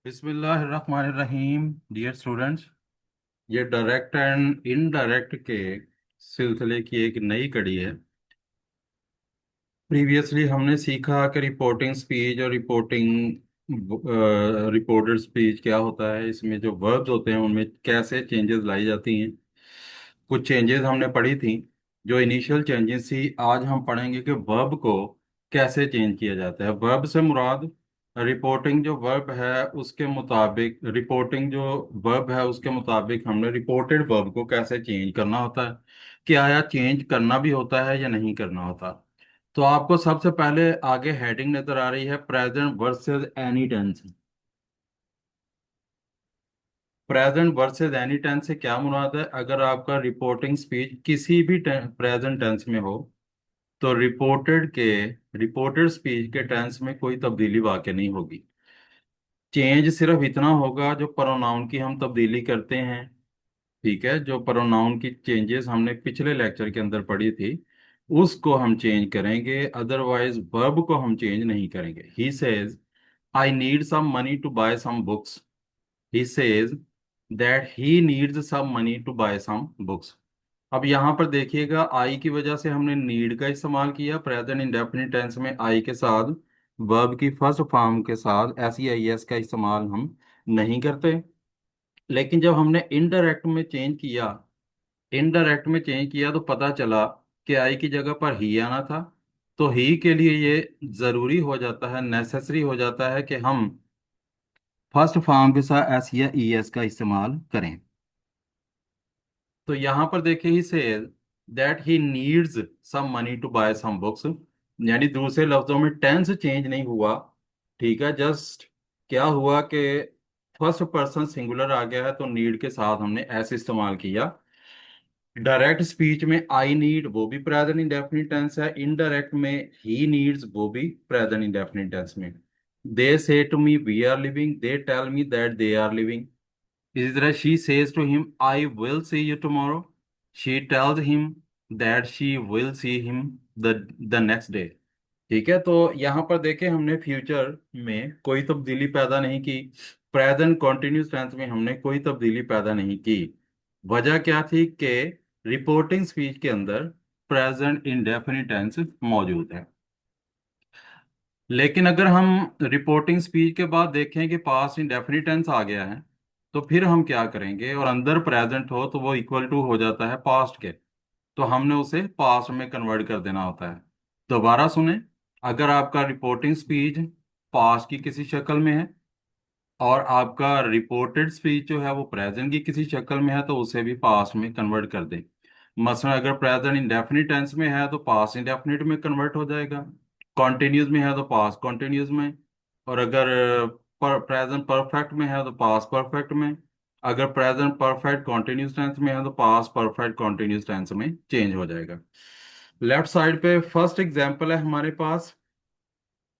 बिस्मिल्लाहिर्रहमानिर्रहीम। Dear students, ये direct and indirect के सिलसिले की एक नई कड़ी है। प्रीवियसली हमने सीखा कि रिपोर्टिंग स्पीच और रिपोर्टेड स्पीच क्या होता है, इसमें जो वर्ब्स होते हैं उनमें कैसे चेंजेस लाई जाती हैं। कुछ चेंजेस हमने पढ़ी थी। जो इनिशियल चेंजेस थी, आज हम पढ़ेंगे कि वर्ब को कैसे चेंज किया जाता है। वर्ब से मुराद रिपोर्टिंग जो वर्ब है उसके मुताबिक, हमने रिपोर्टेड वर्ब को कैसे चेंज करना होता है, क्या या चेंज करना भी होता है या नहीं करना होता। तो आपको सबसे पहले आगे हेडिंग नजर आ रही है, present versus any tense. Present versus any tense से क्या मुराद है? अगर आपका रिपोर्टिंग स्पीच किसी भी प्रेजेंट टेंस में हो तो रिपोर्टेड स्पीच के टेंस में कोई तब्दीली वाक़ई नहीं होगी। चेंज सिर्फ इतना होगा जो प्रोनाउन की हम तब्दीली करते हैं। ठीक है, जो प्रोनाउन की चेंजेस हमने पिछले लेक्चर के अंदर पढ़ी थी उसको हम चेंज करेंगे, अदरवाइज वर्ब को हम चेंज नहीं करेंगे। He says I need some money to buy some books. he says that he needs some money to buy some books। अब यहाँ पर देखिएगा, आई की वजह से हमने नीड का इस्तेमाल किया। प्रेजेंट इंडेफिनिट टेंस में आई के साथ वर्ब की फर्स्ट फॉर्म के साथ एस ई आई एस का इस्तेमाल हम नहीं करते। लेकिन जब हमने इनडायरेक्ट में चेंज किया तो पता चला कि आई की जगह पर ही आना था। तो ही के लिए ये ज़रूरी हो जाता है, नेसेसरी हो जाता है कि हम फर्स्ट फॉर्म के साथ एस या ई एस का इस्तेमाल करें। तो यहां पर देखिए, he says that he needs some money to buy some books. यानी दूसरे लफ्जों में टेंस चेंज नहीं हुआ। ठीक है, जस्ट क्या हुआ कि फर्स्ट पर्सन सिंगुलर आ गया है तो नीड के साथ हमने ऐसे इस्तेमाल किया। डायरेक्ट स्पीच में आई नीड वो भी प्रेजेंट इंडेफिनिट टेंस है, इनडायरेक्ट में ही नीड्स वो भी प्रेजेंट इंडेफिनिट टेंस में। They say to me we are living, they tell me that they are living. इसी तरह she says to him I will see you tomorrow, she tells him that she will see him the next day. ठीक है, तो यहाँ पर देखें हमने future में कोई तब्दीली पैदा नहीं की, प्रेजेंट कॉन्टिन्यूस टेंस में हमने कोई तब्दीली पैदा नहीं की। वजह क्या थी कि रिपोर्टिंग स्पीच के अंदर प्रेजेंट इंडेफिनिट टेंस मौजूद है। लेकिन अगर हम रिपोर्टिंग स्पीच के बाद देखें कि पास्ट इंडेफिनिट टेंस आ गया है तो फिर हम क्या करेंगे, और अंदर प्रेजेंट हो तो वो इक्वल टू हो जाता है पास्ट के, तो हमने उसे पास्ट में कन्वर्ट कर देना होता है। दोबारा सुने, अगर आपका रिपोर्टिंग स्पीच पास्ट की किसी शक्ल में है और आपका रिपोर्टेड स्पीच जो है वो प्रेजेंट की किसी शक्ल में है तो उसे भी पास्ट में कन्वर्ट कर दें। मसलन अगर प्रेजेंट इंडेफिनिट टेंस में है तो पास्ट इंडेफिनिट में कन्वर्ट हो जाएगा, कॉन्टिन्यूस में है तो पास्ट कॉन्टिन्यूस में, और अगर प्रेजेंट परफेक्ट में है तो पास्ट परफेक्ट में, अगर प्रेजेंट परफेक्ट कॉन्टिन्यूस टेंस में है तो पास्ट परफेक्ट कॉन्टिन्यूस टेंस में चेंज हो जाएगा। लेफ्ट साइड पे फर्स्ट एग्जांपल है हमारे पास,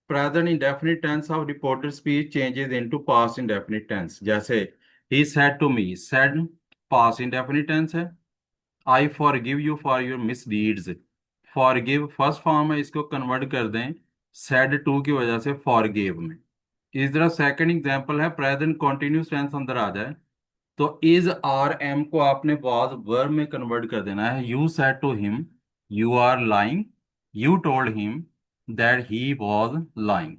present indefinite tense of reported speech changes into past indefinite tense. जैसे ही said to me, said past indefinite tense है। I forgive you for your misdeeds, forgive first form है, इसको convert कर दें सेड टू की वजह से फॉरगिव में। इस तरह सेकंड एग्जांपल है, प्रेजेंट कॉन्टिन्यूस टेंस अंदर आ जाए तो इज आर एम को आपने वाज वर्ब में कन्वर्ट कर देना है। You said to him you are lying, you told him that he was lying.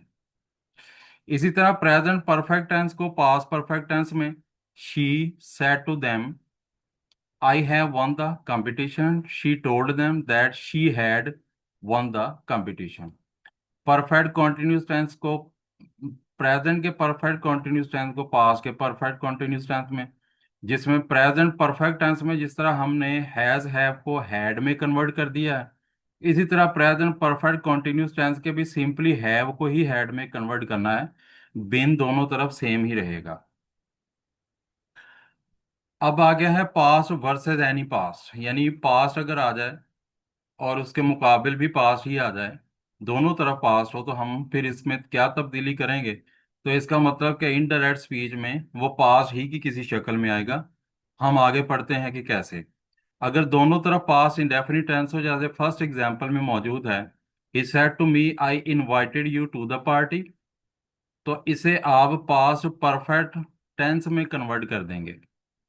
इसी तरह प्रेजेंट परफेक्ट टेंस को पास्ट परफेक्ट टेंस में, she said to them I have won the competition, she told them that she had won the competition। Perfect continuous tense को, present के perfect continuous tense को past के perfect continuous tense में, जिसमें present perfect tense में जिस तरह हमने हैज हैव को हैड में कन्वर्ट कर दिया है, इसी तरह प्रेजेंट परफेक्ट कॉन्टिन्यूस टेंस के भी सिंपली हैव को ही हैड में कन्वर्ट करना है। बिन दोनों तरफ सेम ही रहेगा। अब आ गया है पास्ट वर्सेस एनी पास्ट, यानी पास्ट अगर आ जाए और उसके मुकाबिल भी पास्ट ही आ जाए, दोनों तरफ पास्ट हो, तो हम फिर इसमें क्या तब्दीली करेंगे? तो इसका मतलब कि इनडायरेक्ट स्पीच में वो पास्ट ही की किसी शक्ल में आएगा। हम आगे पढ़ते हैं कि कैसे। अगर दोनों तरफ पास्ट इंडेफिनिट टेंस हो, जैसे फर्स्ट एग्जांपल में मौजूद है, he said to me I invited you to the party. तो इसे आप पास्ट परफेक्ट टेंस में कन्वर्ट कर देंगे।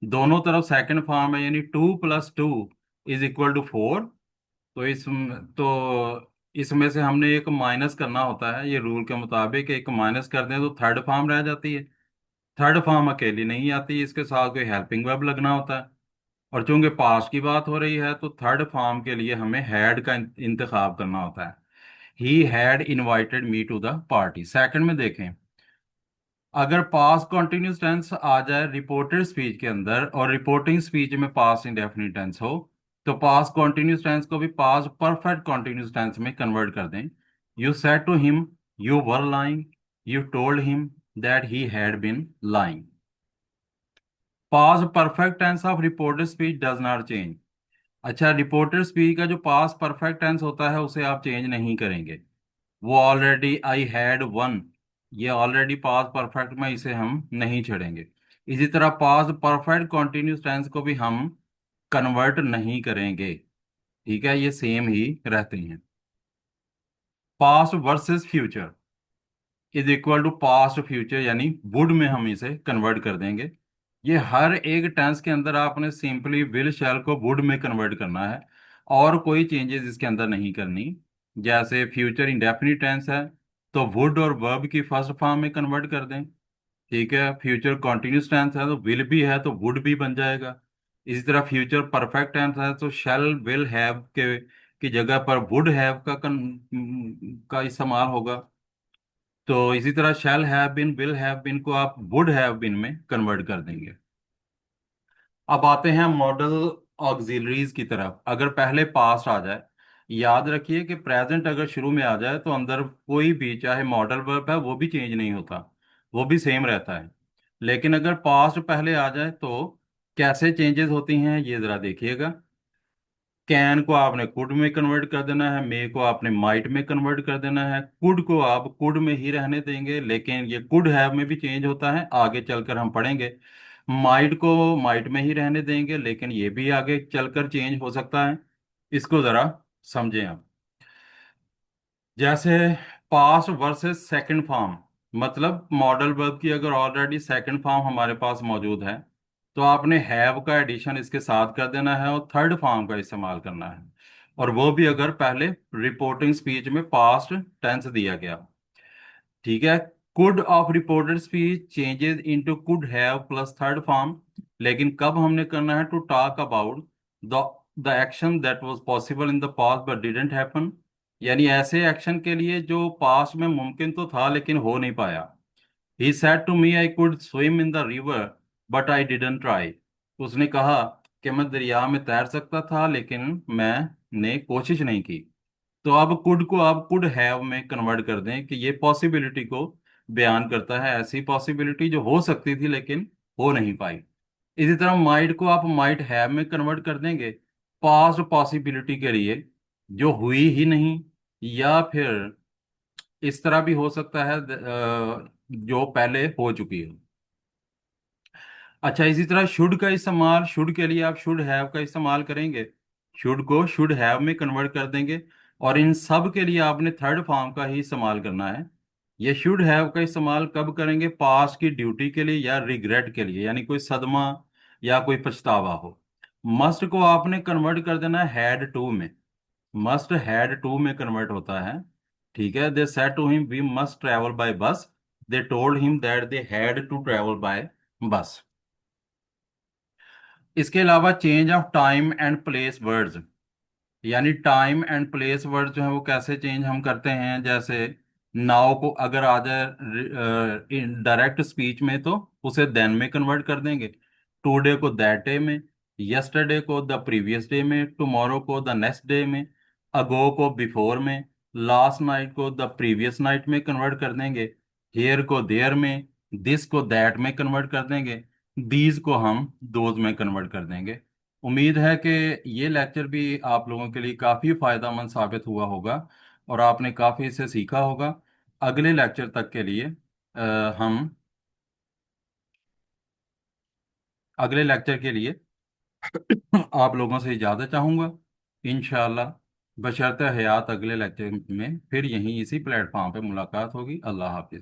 दोनों तरफ सेकंड फॉर्म है, यानी 2 + 2 = 4। तो इसमें से हमने एक माइनस करना होता है, ये रूल के मुताबिक एक माइनस कर दें तो थर्ड फॉर्म रह जाती है। थर्ड फॉर्म अकेली नहीं आती, इसके साथ कोई हेल्पिंग वर्ब लगना होता है। और चूंकि पास्ट की बात हो रही है तो थर्ड फॉर्म के लिए हमें हैड का इंतखाब करना होता है। He had invited me to the party. Second में देखें, अगर पास्ट कॉन्टिन्यूस टेंस आ जाए रिपोर्टेड स्पीच के अंदर और रिपोर्टिंग स्पीच में पास्ट इंडेफिनिट टेंस हो, तो पास्ट कॉन्टिन्यूस टेंस को भी पास्ट परफेक्ट कॉन्टिन्यूस टेंस में कन्वर्ट कर दें। You said to him you were lying, you told him that he had been lying. Past perfect tense of reported speech does not change. अच्छा, reported speech का जो past perfect tense होता है उसे आप चेंज नहीं करेंगे। वो ऑलरेडी आई हैड वन, ये ऑलरेडी पास्ट परफेक्ट में, इसे हम नहीं छेड़ेंगे। इसी तरह पास्ट परफेक्ट कॉन्टिन्यूस टेंस को भी हम कन्वर्ट नहीं करेंगे। ठीक है, ये सेम ही रहते हैं। Past versus future is equal to past future, यानी वुड में हम इसे कन्वर्ट कर देंगे। ये हर एक टेंस के अंदर आपने सिंपली विल शैल को वुड में कन्वर्ट करना है, और कोई चेंजेस इसके अंदर नहीं करनी। जैसे फ्यूचर इंडेफिनिट टेंस है तो वुड और वर्ब की फर्स्ट फॉर्म में कन्वर्ट कर दें। ठीक है, फ्यूचर कॉन्टिन्यूस टेंस है तो विल भी है तो वुड भी बन जाएगा। इसी तरह फ्यूचर परफेक्ट टेंस है तो शैल विल हैव के की जगह पर वुड हैव का इस्तेमाल होगा। तो इसी तरह shall have been will have been को आप वुड हैव बीन में कन्वर्ट कर देंगे। अब आते हैं मॉडल ऑक्सिलरीज की तरफ। अगर पहले पास्ट आ जाए, याद रखिए कि प्रेजेंट अगर शुरू में आ जाए तो अंदर कोई भी चाहे मॉडल वर्ब है वो भी चेंज नहीं होता, वो भी सेम रहता है। लेकिन अगर पास्ट पहले आ जाए तो कैसे चेंजेस होती हैं ये जरा देखिएगा। कैन को आपने कुड में कन्वर्ट कर देना है, मे को आपने माइट में कन्वर्ट कर देना है, कुड को आप कुड में ही रहने देंगे, लेकिन ये कुड हैव में भी चेंज होता है, आगे चलकर हम पढ़ेंगे। माइट को माइट में ही रहने देंगे, लेकिन ये भी आगे चलकर चेंज हो सकता है। इसको जरा समझें आप। जैसे पास्ट वर्सेस सेकंड फॉर्म, मतलब मॉडल वर्ब की अगर ऑलरेडी सेकंड फॉर्म हमारे पास मौजूद है तो आपने हैव का एडिशन इसके साथ कर देना है और थर्ड फॉर्म का इस्तेमाल करना है, और वो भी अगर पहले रिपोर्टिंग स्पीच में पास्ट टेंस दिया गया। ठीक है, could of reported speech changes into could have plus third form. लेकिन कब हमने करना है, to talk about the the action that was possible in the past but didn't happen, यानी ऐसे एक्शन के लिए जो पास्ट में मुमकिन तो था लेकिन हो नहीं पाया। He said to me I could swim in the river but I didn't try. उसने कहा कि मैं दरिया में तैर सकता था लेकिन मैंने कोशिश नहीं की। तो अब कुड को आप कुड हैव में कन्वर्ट कर दें कि ये पॉसिबिलिटी को बयान करता है, ऐसी पॉसिबिलिटी जो हो सकती थी लेकिन हो नहीं पाई। इसी तरह माइट को आप माइट हैव में कन्वर्ट कर देंगे पास्ट पॉसिबिलिटी के लिए जो हुई ही नहीं, या फिर इस तरह भी हो सकता है जो पहले हो चुकी है। अच्छा, इसी तरह शुड का इस्तेमाल, शुड के लिए आप शुड हैव का इस्तेमाल करेंगे, शुड को शुड हैव में कन्वर्ट कर देंगे। और इन सब के लिए आपने थर्ड फॉर्म का ही इस्तेमाल करना है। ये शुड हैव का इस्तेमाल कब करेंगे, पास्ट की ड्यूटी के लिए या रिग्रेट के लिए, यानी कोई सदमा या कोई पछतावा हो। मस्ट को आपने कन्वर्ट कर देना है हैड टू में, मस्ट हैड टू में कन्वर्ट होता है। ठीक है, they said to him we must travel by bus, they told him that they had to travel by bus. इसके अलावा change of time and place words, यानी time and place word जो है वो कैसे चेंज हम करते हैं। जैसे नाउ को अगर आ जाए डायरेक्ट स्पीच में तो उसे देन में कन्वर्ट कर देंगे, टुडे को दैट डे में, यस्टरडे को द प्रीवियस डे में, टुमारो को द नेक्स्ट डे में, अगो को बिफोर में, लास्ट नाइट को द प्रीवियस नाइट में कन्वर्ट कर देंगे, हेयर को देयर में, दिस को दैट में कन्वर्ट कर देंगे, दीज को हम दोज में कन्वर्ट कर देंगे। उम्मीद है कि ये लेक्चर भी आप लोगों के लिए काफ़ी फायदेमंद साबित हुआ होगा और आपने काफ़ी इसे सीखा होगा। अगले लेक्चर तक के लिए हम अगले लेक्चर के लिए आप लोगों से इजाज़त चाहूँगा। इंशाल्लाह बशर्ते हयात अगले लेक्चर में फिर यहीं इसी प्लेटफॉर्म पे मुलाकात होगी। अल्लाह हाफिज़।